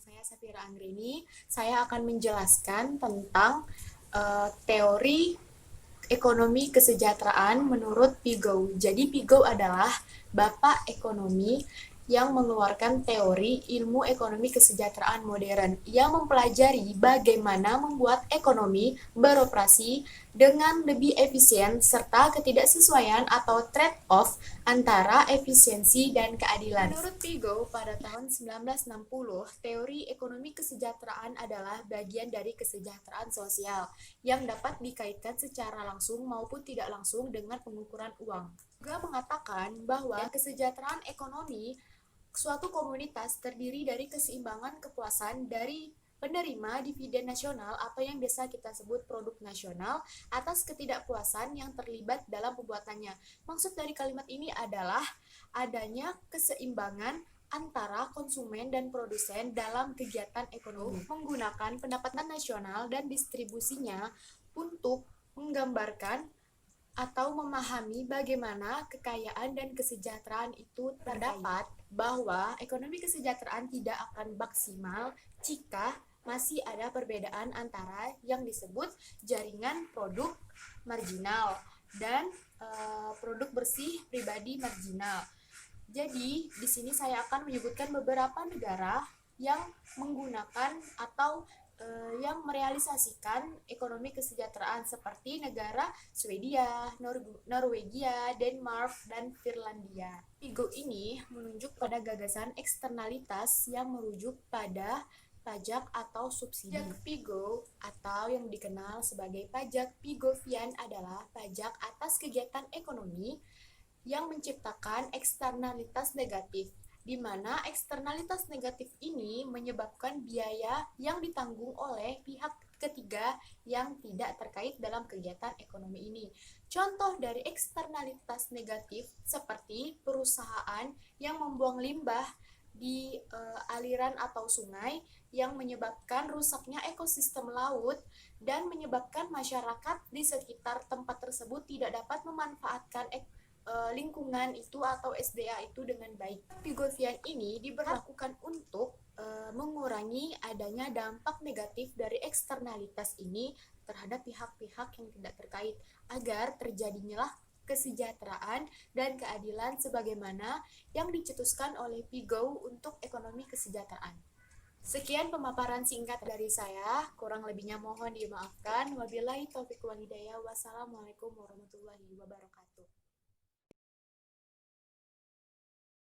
saya Safira Anggrini. Saya akan menjelaskan tentang teori ekonomi kesejahteraan menurut Piaget. Jadi Piaget adalah bapak ekonomi yang mengeluarkan teori ilmu ekonomi kesejahteraan modern yang mempelajari bagaimana membuat ekonomi beroperasi dengan lebih efisien serta ketidaksesuaian atau trade-off antara efisiensi dan keadilan. Menurut Piaget, pada tahun 1960, teori ekonomi kesejahteraan adalah bagian dari kesejahteraan sosial yang dapat dikaitkan secara langsung maupun tidak langsung dengan pengukuran uang. Juga mengatakan bahwa kesejahteraan ekonomi suatu komunitas terdiri dari keseimbangan kepuasan dari penerima dividen nasional atau yang biasa kita sebut produk nasional atas ketidakpuasan yang terlibat dalam pembuatannya. Maksud dari kalimat ini adalah adanya keseimbangan antara konsumen dan produsen dalam kegiatan ekonomi menggunakan pendapatan nasional dan distribusinya untuk menggambarkan atau memahami bagaimana kekayaan dan kesejahteraan itu terdapat bahwa ekonomi kesejahteraan tidak akan maksimal jika masih ada perbedaan antara yang disebut jaringan produk marginal dan produk bersih pribadi marginal. Jadi, di sini saya akan menyebutkan beberapa negara yang menggunakan atau yang merealisasikan ekonomi kesejahteraan seperti negara Swedia, Norwegia, Denmark, dan Finlandia. Piaget ini menunjuk pada gagasan eksternalitas yang merujuk pada pajak atau subsidi. Pajak Piaget atau yang dikenal sebagai pajak Piagetian adalah pajak atas kegiatan ekonomi yang menciptakan eksternalitas negatif, di mana eksternalitas negatif ini menyebabkan biaya yang ditanggung oleh pihak ketiga yang tidak terkait dalam kegiatan ekonomi ini. Contoh dari eksternalitas negatif seperti perusahaan yang membuang limbah di aliran atau sungai yang menyebabkan rusaknya ekosistem laut dan menyebabkan masyarakat di sekitar tempat tersebut tidak dapat memanfaatkan lingkungan itu atau SDA itu dengan baik. Piagetian ini diberlakukan untuk mengurangi adanya dampak negatif dari eksternalitas ini terhadap pihak-pihak yang tidak terkait agar terjadinya kesejahteraan dan keadilan sebagaimana yang dicetuskan oleh Piaget untuk ekonomi kesejahteraan. Sekian pemaparan singkat dari saya, kurang lebihnya mohon dimaafkan. Wabillahi taufiq wal hidayah. Wassalamualaikum warahmatullahi wabarakatuh.